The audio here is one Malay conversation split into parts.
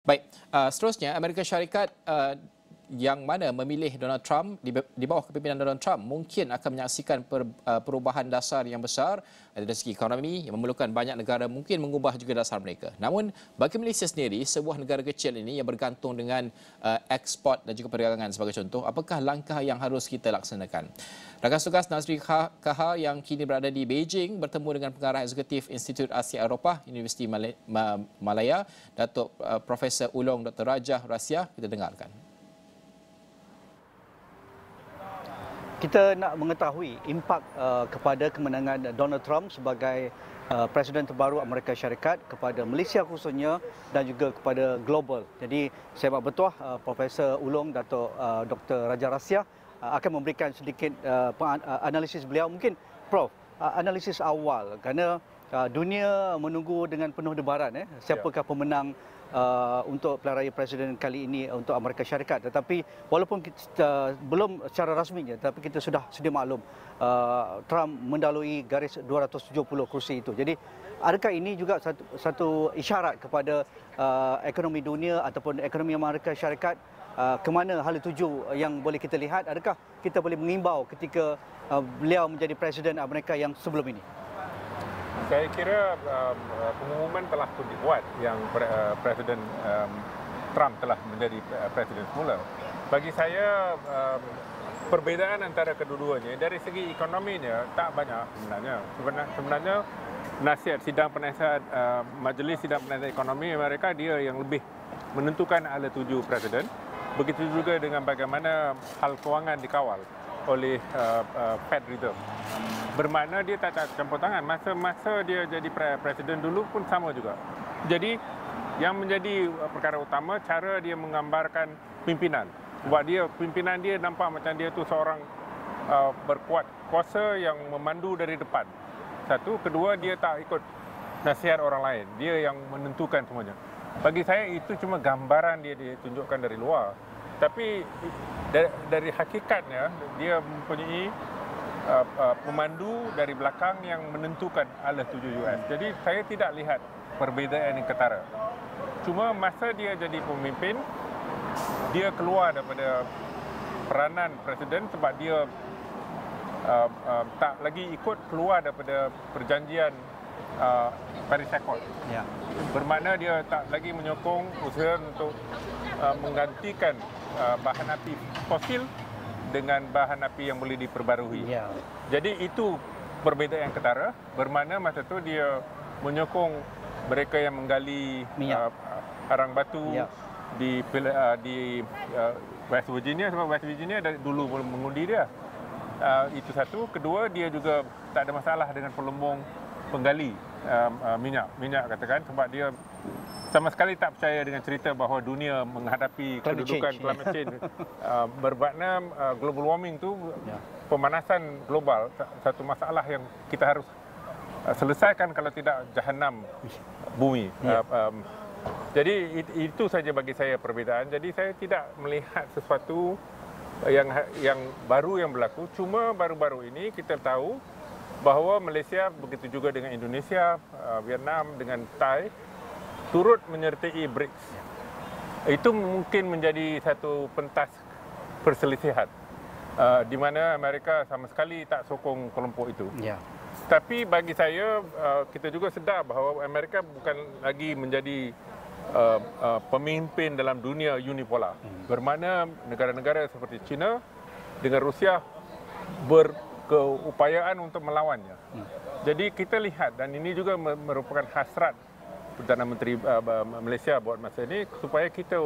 Baik, seterusnya Amerika Syarikat yang mana memilih Donald Trump di bawah kepimpinan Donald Trump mungkin akan menyaksikan perubahan dasar yang besar dari segi ekonomi yang memerlukan banyak negara mungkin mengubah juga dasar mereka. Namun bagi Malaysia sendiri, sebuah negara kecil ini yang bergantung dengan ekspor dan juga perdagangan sebagai contoh, apakah langkah yang harus kita laksanakan? Rakan tugas Nazri Kahar yang kini berada di Beijing bertemu dengan pengarah eksekutif Institut Asia Eropah Universiti Malaya, Datuk Profesor Ulong Dr. Rajah Rasya. Kita dengarkan. Kita nak mengetahui impak kepada kemenangan Donald Trump sebagai Presiden terbaru Amerika Syarikat kepada Malaysia khususnya dan juga kepada global. Jadi saya buat betul Profesor Ulong Datuk Dr. Rajah Rasya akan memberikan sedikit analisis beliau. Mungkin Prof, analisis awal kerana dunia menunggu dengan penuh debaran siapakah pemenang untuk pilihan raya presiden kali ini untuk Amerika Syarikat. Tetapi walaupun kita belum secara rasminya, tapi kita sudah sedia maklum Trump mendalui garis 270 kursi itu. Jadi adakah ini juga satu isyarat kepada ekonomi dunia ataupun ekonomi Amerika Syarikat ke mana hala tuju yang boleh kita lihat? Adakah kita boleh mengimbau ketika beliau menjadi presiden Amerika yang sebelum ini? Saya kira pengumuman telah pun dibuat yang Presiden Trump telah menjadi presiden semula. Bagi saya perbezaan antara kedua-duanya dari segi ekonominya tak banyak sebenarnya. Sebenarnya nasihat sidang penasihat Majlis Sidang Penasihat Ekonomi Amerika dia yang lebih menentukan ala tuju presiden. Begitu juga dengan bagaimana hal kewangan dikawal oleh Fed Reserve. Bermakna dia tak campur tangan. Masa dia jadi presiden dulu pun sama juga. Jadi yang menjadi perkara utama cara dia menggambarkan pimpinan. Buat pimpinan dia nampak macam dia tu seorang berkuat kuasa yang memandu dari depan. Satu, kedua dia tak ikut nasihat orang lain. Dia yang menentukan semuanya. Bagi saya itu cuma gambaran dia ditunjukkan dari luar. Tapi dari hakikatnya dia mempunyai pemandu dari belakang yang menentukan arah tuju US. Jadi saya tidak lihat perbezaan yang ketara. Cuma masa dia jadi pemimpin, dia keluar daripada peranan presiden sebab dia tak lagi ikut keluar daripada perjanjian Paris Accord. Ya. Bermakna dia tak lagi menyokong usaha untuk menggantikan bahan api fosil dengan bahan api yang boleh diperbarui. Ya. Jadi itu perbezaan yang ketara. Bermakna masa tu dia menyokong mereka yang menggali arang batu di West Virginia sebab West Virginia dari dulu mengundi dia. Itu satu. Kedua, dia juga tak ada masalah dengan pelumbung penggali minyak katakan sebab dia sama sekali tak percaya dengan cerita bahawa dunia menghadapi kedudukan climate change. Bermakna global warming tu pemanasan global satu masalah yang kita harus selesaikan kalau tidak jahanam bumi. Jadi itu saja bagi saya perbezaan. Jadi saya tidak melihat sesuatu yang baru yang berlaku. Cuma baru-baru ini kita tahu bahawa Malaysia begitu juga dengan Indonesia, Vietnam dengan Thai turut menyertai BRICS. Itu mungkin menjadi satu pentas perselisihan di mana Amerika sama sekali tak sokong kelompok itu. Ya. Tapi bagi saya kita juga sedar bahawa Amerika bukan lagi menjadi pemimpin dalam dunia unipolar. Bermakna negara-negara seperti China dengan Rusia berkeupayaan untuk melawannya. Jadi kita lihat dan ini juga merupakan hasrat Perdana Menteri Malaysia buat masa ini supaya kita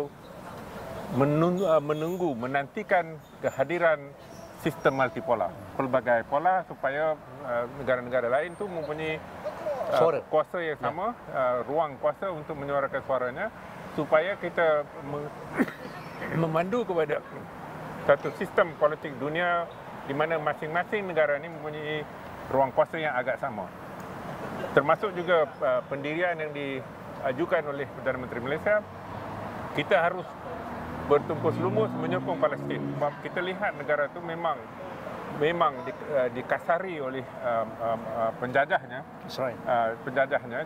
menantikan kehadiran sistem multipolar, pelbagai pola supaya negara-negara lain tu mempunyai kuasa yang sama, ruang kuasa untuk menyuarakan suaranya supaya kita memandu kepada satu sistem politik dunia di mana masing-masing negara ini mempunyai ruang kuasa yang agak sama. Termasuk juga pendirian yang diajukan oleh Perdana Menteri Malaysia, kita harus bertumpus lumus menyokong Palestin. Sebab kita lihat negara itu memang dikasari oleh penjajahnya.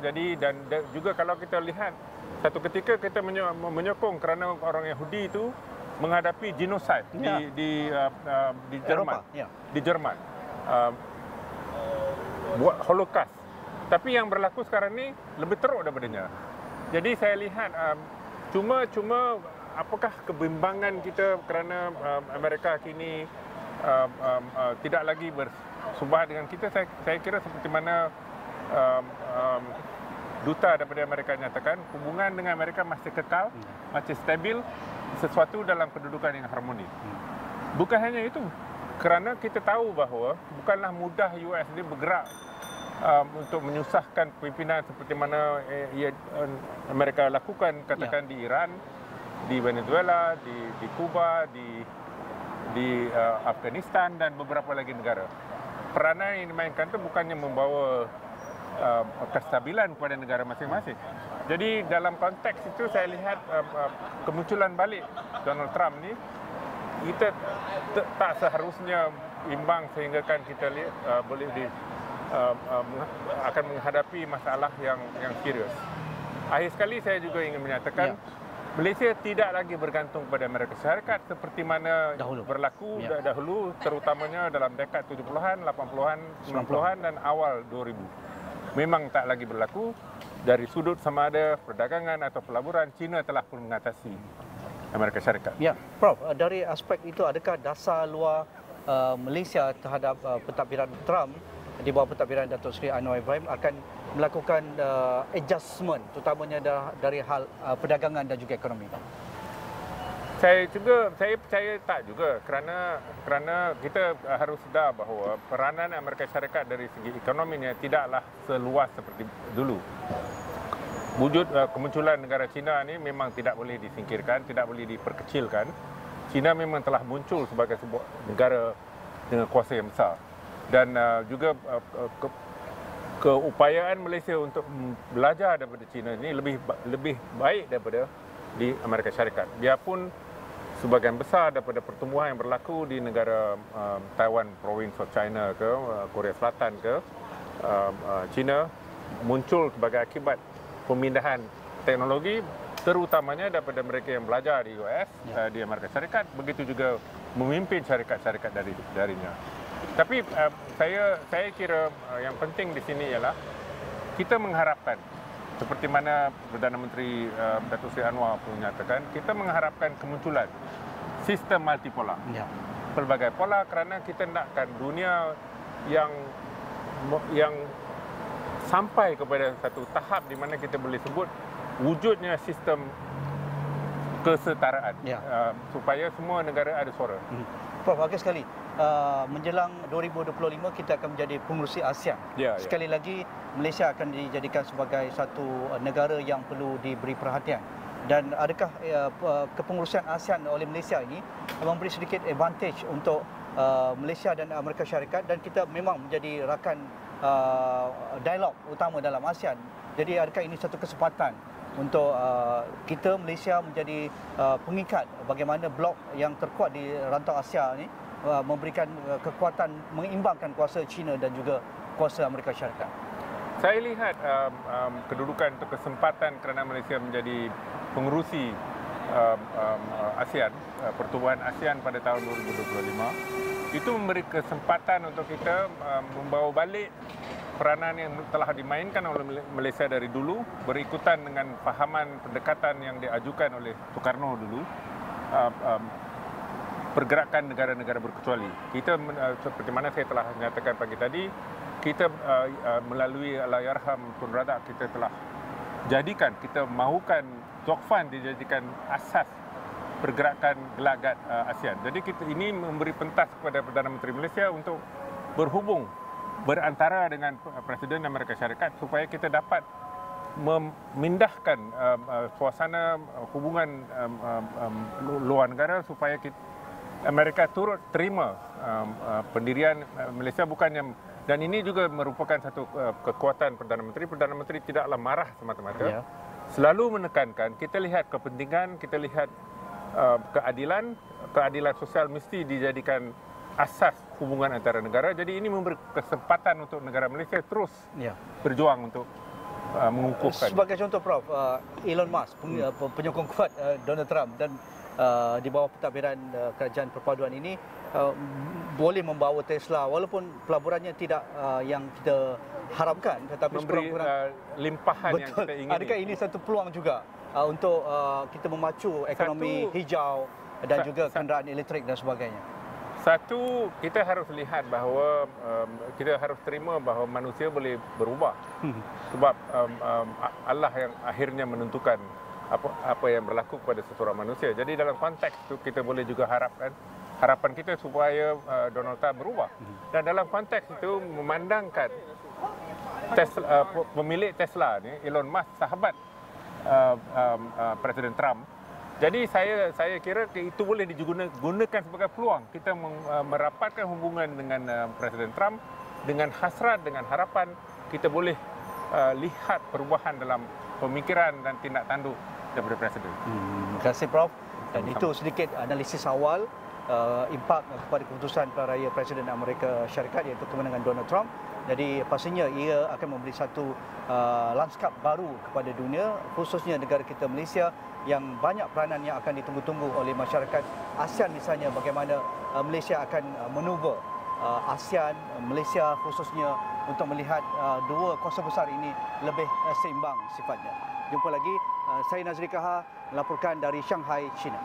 Jadi dan juga kalau kita lihat Satu ketika kita menyokong kerana orang Yahudi itu menghadapi genosid di Jerman. Di Jerman. Buat Holocaust. Tapi yang berlaku sekarang ni lebih teruk daripadanya. Jadi saya lihat cuma apakah kebimbangan kita kerana Amerika kini tidak lagi bersubah dengan kita. Saya kira seperti mana duta daripada Amerika nyatakan, hubungan dengan Amerika masih kekal, masih stabil, sesuatu dalam kedudukan yang harmoni. Bukan hanya itu, kerana kita tahu bahawa bukanlah mudah US ini bergerak untuk menyusahkan pimpinan seperti mana Amerika lakukan, katakan di Iran, di Venezuela, di Kuba, di Afghanistan dan beberapa lagi negara. Peranan yang dimainkan itu bukannya membawa kestabilan kepada negara masing-masing. Jadi dalam konteks itu saya lihat kemunculan balik Donald Trump ni, kita tak seharusnya imbang sehingga kan kita boleh akan menghadapi masalah yang serius. Akhir sekali saya juga ingin menyatakan Malaysia tidak lagi bergantung pada Amerika Syarikat seperti mana berlaku dahulu, terutamanya dalam dekad 70-an, 80-an, 90-an dan awal 2000. Memang tak lagi berlaku. Dari sudut sama ada perdagangan atau pelaburan, China telah pun mengatasi Amerika Syarikat. Ya, Prof, dari aspek itu adakah dasar luar Malaysia terhadap pentadbiran Trump di bawah pentadbiran Datuk Seri Anwar Ibrahim akan melakukan adjustment terutamanya dari hal perdagangan dan juga ekonomi? Saya percaya tak juga, kerana kita harus sedar bahawa peranan Amerika Syarikat dari segi ekonominya tidaklah seluas seperti dulu. Wujud kemunculan negara China ini memang tidak boleh disingkirkan, tidak boleh diperkecilkan. China memang telah muncul sebagai sebuah negara dengan kuasa yang besar. Dan juga keupayaan Malaysia untuk belajar daripada China ini lebih baik daripada di Amerika Syarikat. Biarpun sebagian besar daripada pertumbuhan yang berlaku di negara Taiwan, Province of China ke Korea Selatan ke China muncul sebagai akibat pemindahan teknologi, terutamanya daripada mereka yang belajar di US, di Amerika Syarikat, begitu juga memimpin syarikat-syarikat darinya. Tapi saya kira yang penting di sini ialah kita mengharapkan, seperti mana Perdana Menteri Datuk Seri Anwar pun menyatakan, kita mengharapkan kemunculan sistem multipolar. Pelbagai pola, kerana kita nakkan dunia yang sampai kepada satu tahap di mana kita boleh sebut wujudnya sistem kesetaraan, supaya semua negara ada suara. Prof, bagus sekali. Menjelang 2025 kita akan menjadi pengerusi ASEAN. Sekali lagi Malaysia akan dijadikan sebagai satu negara yang perlu diberi perhatian. Dan adakah kepengurusian ASEAN oleh Malaysia ini memberi sedikit advantage untuk Malaysia dan Amerika Syarikat, dan kita memang menjadi rakan dialog utama dalam ASEAN. Jadi adakah ini satu kesempatan untuk kita Malaysia menjadi pengikat bagaimana blok yang terkuat di rantau Asia ini memberikan kekuatan mengimbangkan kuasa China dan juga kuasa Amerika Syarikat? Saya lihat kedudukan atau kesempatan kerana Malaysia menjadi pengerusi ASEAN, pertubuhan ASEAN pada tahun 2025, itu memberi kesempatan untuk kita membawa balik peranan yang telah dimainkan oleh Malaysia dari dulu, berikutan dengan fahaman pendekatan yang diajukan oleh Soekarno dulu, pergerakan negara-negara berkecuali. Kita seperti mana saya telah nyatakan pagi tadi, kita melalui Allahyarham Tun Razak kita telah jadikan, kita mahukan Zokfan dijadikan asas pergerakan gelagat ASEAN. Jadi ini memberi pentas kepada Perdana Menteri Malaysia untuk berhubung berantara dengan Presiden Amerika Syarikat supaya kita dapat memindahkan suasana hubungan luar negara supaya Amerika turut terima pendirian Malaysia, bukannya, dan ini juga merupakan satu kekuatan Perdana Menteri. Perdana Menteri tidaklah marah semata-mata, selalu menekankan kita lihat kepentingan, kita lihat keadilan sosial mesti dijadikan asas hubungan antara negara. Jadi ini memberi kesempatan untuk negara Malaysia terus berjuang untuk mengukuhkan. Sebagai contoh Prof, Elon Musk, penyokong kuat Donald Trump dan di bawah pentadbiran kerajaan perpaduan ini boleh membawa Tesla walaupun pelaburannya tidak yang kita harapkan, tetapi memberi limpahan yang kita ingini. Adakah ini satu peluang juga untuk kita memacu ekonomi hijau dan juga kenderaan elektrik dan sebagainya? Satu, kita harus lihat bahawa kita harus terima bahawa manusia boleh berubah. Sebab Allah yang akhirnya menentukan apa yang berlaku kepada seseorang manusia. Jadi dalam konteks itu kita boleh juga harapan kita supaya Donald Trump berubah. Dan dalam konteks itu memandangkan pemilik Tesla ni, Elon Musk, sahabat Presiden Trump. Jadi saya kira itu boleh digunakan sebagai peluang kita merapatkan hubungan dengan Presiden Trump dengan hasrat, dengan harapan kita boleh lihat perubahan dalam pemikiran dan tindak tanduk daripada Presiden. Terima kasih Prof. Dan itu sedikit analisis awal impak kepada keputusan pilihan raya Presiden Amerika Syarikat iaitu kemenangan Donald Trump. Jadi pastinya ia akan memberi satu lanskap baru kepada dunia, khususnya negara kita Malaysia yang banyak peranan yang akan ditunggu-tunggu oleh masyarakat ASEAN misalnya, bagaimana Malaysia akan manuver ASEAN, Malaysia khususnya untuk melihat dua kuasa besar ini lebih seimbang sifatnya. Jumpa lagi, saya Nazri Kahar melaporkan dari Shanghai, China.